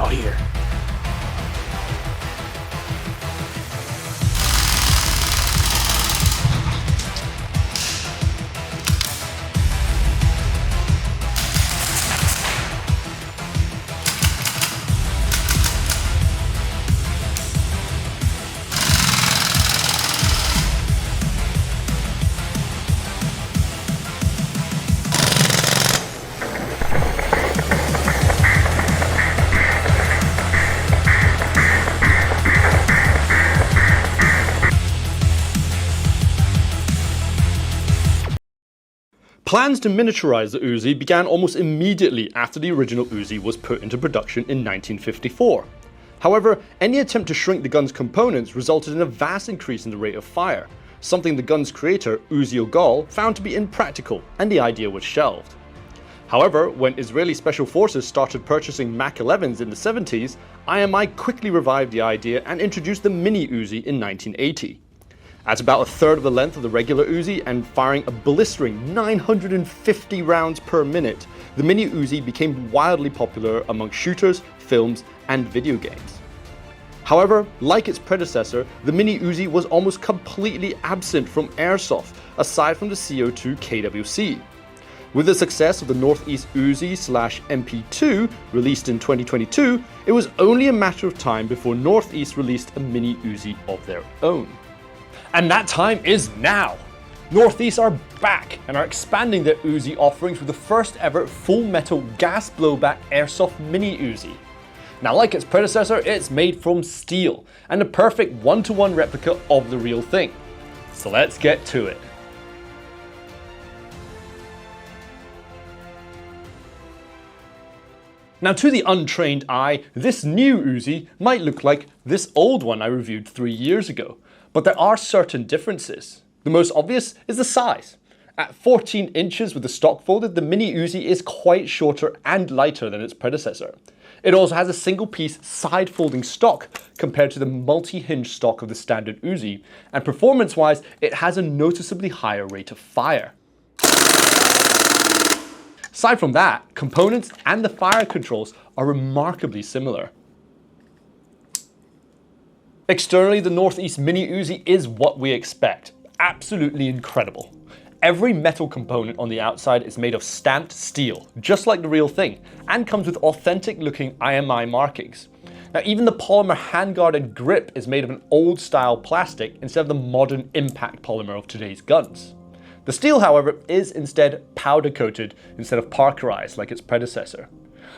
not here. Plans to miniaturize the Uzi began almost immediately after the original Uzi was put into production in 1954. However, any attempt to shrink the gun's components resulted in a vast increase in the rate of fire, something the gun's creator, UZI found to be impractical, and the idea was shelved. However, when Israeli special forces started purchasing Mach 11s in the 70s, IMI quickly revived the idea and introduced the Mini Uzi in 1980. At about a third of the length of the regular Uzi and firing a blistering 950 rounds per minute, the Mini Uzi became wildly popular among shooters, films, and video games. However, like its predecessor, the Mini Uzi was almost completely absent from airsoft, aside from the CO2 KWC. With the success of the Northeast Uzi / MP2 released in 2022, it was only a matter of time before Northeast released a Mini Uzi of their own. And that time is now! Northeast are back and are expanding their Uzi offerings with the first ever full metal gas blowback airsoft Mini Uzi. Now, like its predecessor, it's made from steel and a perfect one-to-one replica of the real thing. So let's get to it. Now, to the untrained eye, this new Uzi might look like this old one I reviewed 3 years ago. But there are certain differences. The most obvious is the size. At 14 inches with the stock folded, the Mini Uzi is quite shorter and lighter than its predecessor. It also has a single piece side folding stock compared to the multi-hinge stock of the standard Uzi, and performance-wise, it has a noticeably higher rate of fire. Aside from that, components and the fire controls are remarkably similar. Externally, the Northeast Mini Uzi is what we expect. Absolutely incredible. Every metal component on the outside is made of stamped steel, just like the real thing, and comes with authentic looking IMI markings. Now, even the polymer handguard and grip is made of an old style plastic instead of the modern impact polymer of today's guns. The steel, however, is instead powder coated instead of parkerized like its predecessor.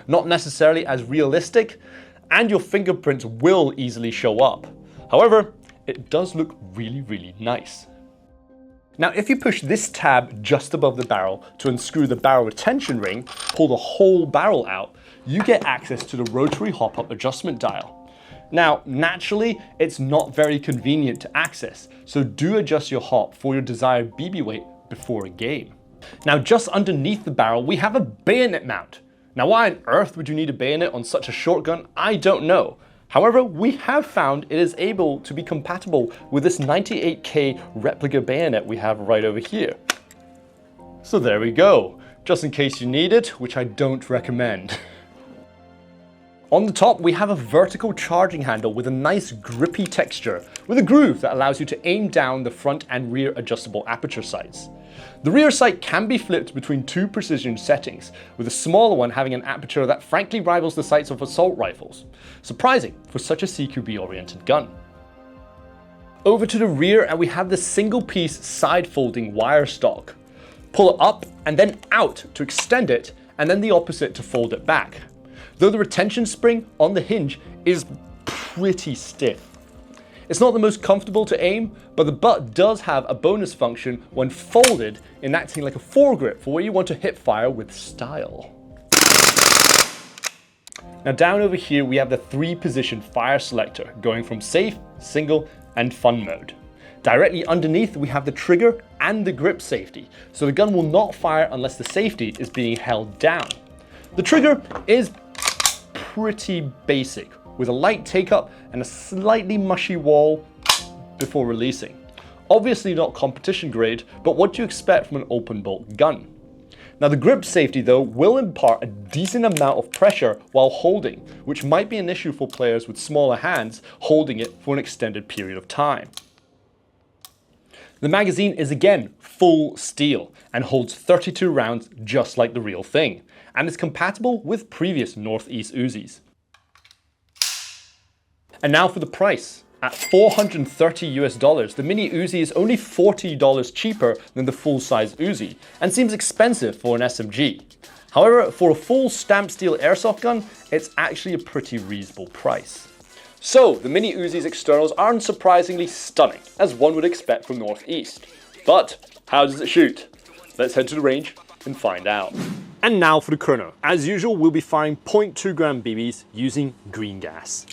Not necessarily as realistic, and your fingerprints will easily show up. However, it does look really nice. Now, if you push this tab just above the barrel to unscrew the barrel retention ring, pull the whole barrel out, you get access to the rotary hop-up adjustment dial. Now, naturally, it's not very convenient to access, so do adjust your hop for your desired BB weight before a game. Now, just underneath the barrel, we have a bayonet mount. Now, why on earth would you need a bayonet on such a short gun? I don't know. However, we have found it is able to be compatible with this 98K replica bayonet we have right over here. So there we go, just in case you need it, which I don't recommend. On the top, we have a vertical charging handle with a nice grippy texture, with a groove that allows you to aim down the front and rear adjustable aperture sights. The rear sight can be flipped between two precision settings, with the smaller one having an aperture that frankly rivals the sights of assault rifles. Surprising for such a CQB-oriented gun. Over to the rear, and we have the single-piece side-folding wire stock. Pull it up and then out to extend it, and then the opposite to fold it back. Though the retention spring on the hinge is pretty stiff. It's not the most comfortable to aim, but the butt does have a bonus function when folded, enacting like a foregrip for where you want to hip fire with style. Now down over here we have the 3-position fire selector, going from safe, single, and fun mode. Directly underneath we have the trigger and the grip safety, so the gun will not fire unless the safety is being held down. The trigger is pretty basic, with a light take-up and a slightly mushy wall before releasing. Obviously not competition grade, but what do you expect from an open bolt gun? Now the grip safety though will impart a decent amount of pressure while holding, which might be an issue for players with smaller hands holding it for an extended period of time. The magazine is again full steel and holds 32 rounds just like the real thing, and is compatible with previous Northeast Uzis. And now for the price. At $430 the Mini Uzi is only $40 cheaper than the full-size Uzi, and seems expensive for an SMG. However, for a full stamped steel airsoft gun, it's actually a pretty reasonable price. So, the Mini Uzi's externals are unsurprisingly stunning, as one would expect from Northeast. But, how does it shoot? Let's head to the range and find out. And now for the Chrono. As usual, we'll be firing 0.2 gram BBs using green gas.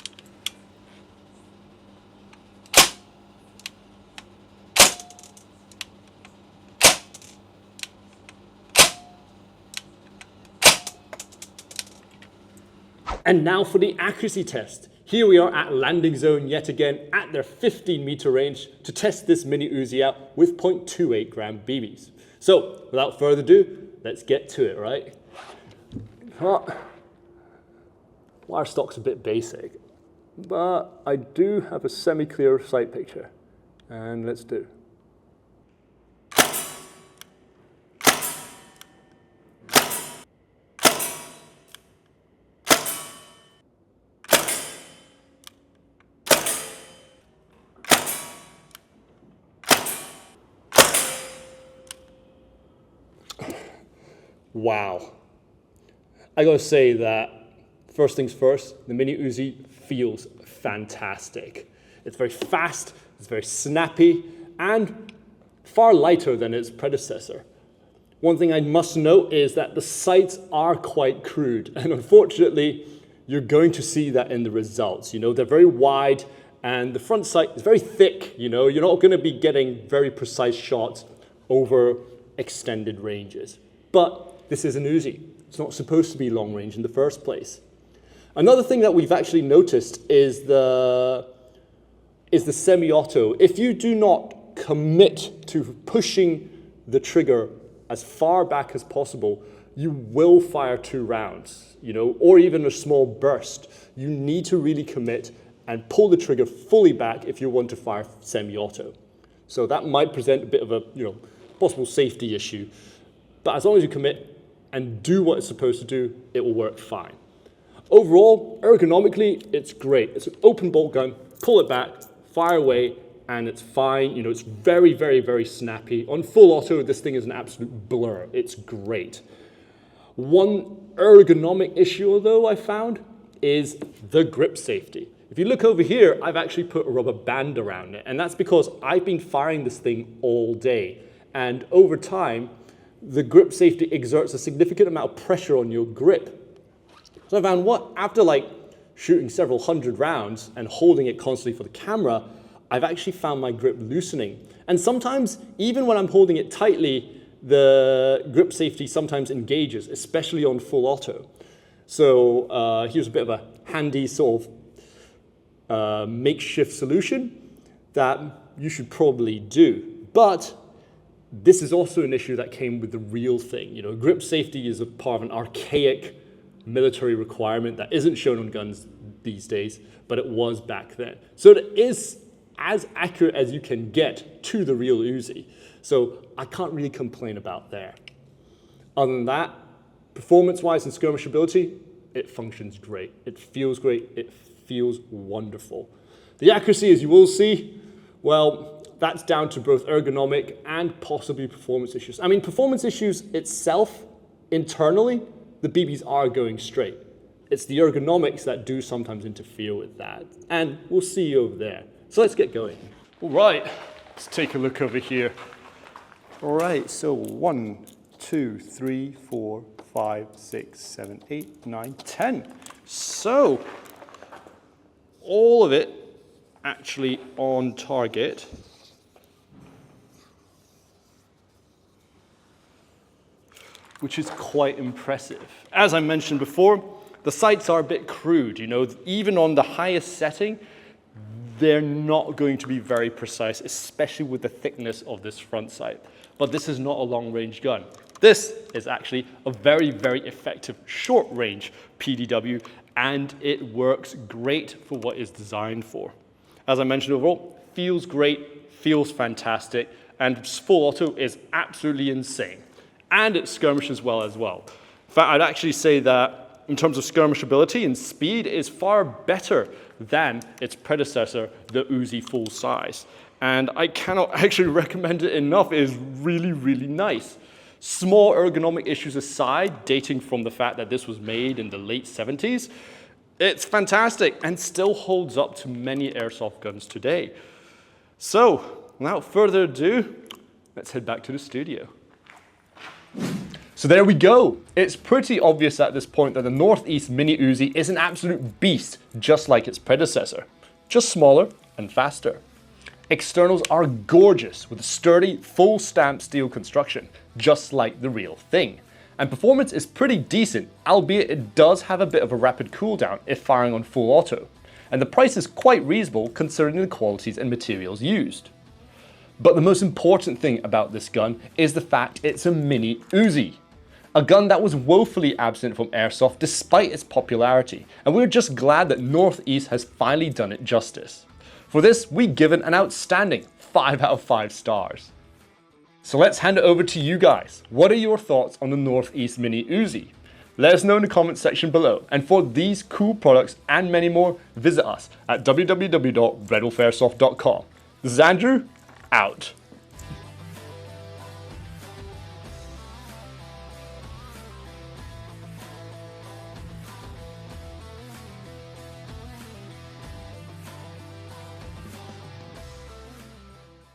And now for the accuracy test. Here we are at landing zone yet again at their 15-meter range to test this Mini Uzi out with 0.28 gram BBs. So, without further ado, let's get to it, right? Wire stock's a bit basic, but I do have a semi-clear sight picture, and let's do. Wow. I gotta say that, first things first, the Mini Uzi feels fantastic. It's very fast, it's very snappy, and far lighter than its predecessor. One thing I must note is that the sights are quite crude, and unfortunately, you're going to see that in the results. You know, they're very wide, and the front sight is very thick. You know, you're not gonna be getting very precise shots over extended ranges. But this is an Uzi. It's not supposed to be long range in the first place. Another thing that we've actually noticed is the semi-auto. If you do not commit to pushing the trigger as far back as possible, you will fire 2 rounds, you know, or even a small burst. You need to really commit and pull the trigger fully back if you want to fire semi-auto. So that might present a bit of a, you know, possible safety issue. But as long as you commit and do what it's supposed to do, it will work fine. Overall, ergonomically, it's great. It's an open bolt gun, pull it back, fire away, and it's fine. You know, it's very, very, very snappy. On full auto, this thing is an absolute blur. It's great. One ergonomic issue, though, I found, is the grip safety. If you look over here, I've actually put a rubber band around it, and that's because I've been firing this thing all day. And over time, the grip safety exerts a significant amount of pressure on your grip. So I found after like shooting several hundred rounds and holding it constantly for the camera, I've actually found my grip loosening. And sometimes, even when I'm holding it tightly, the grip safety sometimes engages, especially on full auto. So here's a bit of a handy sort of makeshift solution that you should probably do. But this is also an issue that came with the real thing. You know, grip safety is a part of an archaic military requirement that isn't shown on guns these days, but it was back then. So it is as accurate as you can get to the real Uzi. So I can't really complain about there. Other than that, performance-wise and skirmishability, it functions great. It feels great. It feels wonderful. The accuracy, as you will see, well, that's down to both ergonomic and possibly performance issues. I mean, performance issues itself, internally, the BBs are going straight. It's the ergonomics that do sometimes interfere with that. And we'll see you over there. So let's get going. All right, let's take a look over here. All right, so 1, 2, 3, 4, 5, 6, 7, 8, 9, 10. So, all of it actually on target. Which is quite impressive. As I mentioned before, the sights are a bit crude, you know, even on the highest setting, they're not going to be very precise, especially with the thickness of this front sight. But this is not a long-range gun. This is actually a very, very effective short-range PDW, and it works great for what it's designed for. As I mentioned overall, feels great, feels fantastic, and full auto is absolutely insane. And it skirmishes well as well. In fact, I'd actually say that in terms of skirmishability and speed, it is far better than its predecessor, the Uzi full size. And I cannot actually recommend it enough. It is really, really nice. Small ergonomic issues aside, dating from the fact that this was made in the late 70s, it's fantastic and still holds up to many airsoft guns today. So, without further ado, let's head back to the studio. So there we go. It's pretty obvious at this point that the Northeast Mini Uzi is an absolute beast, just like its predecessor, just smaller and faster. Externals are gorgeous with a sturdy, full stamp steel construction, just like the real thing. And performance is pretty decent, albeit it does have a bit of a rapid cooldown if firing on full auto. And the price is quite reasonable considering the qualities and materials used. But the most important thing about this gun is the fact it's a Mini Uzi. A gun that was woefully absent from airsoft despite its popularity, and we're just glad that Northeast has finally done it justice. For this, we give it an outstanding 5 out of 5 stars. So let's hand it over to you guys. What are your thoughts on the Northeast Mini Uzi? Let us know in the comments section below. And for these cool products and many more, visit us at www.redwolfairsoft.com. This is Andrew, out.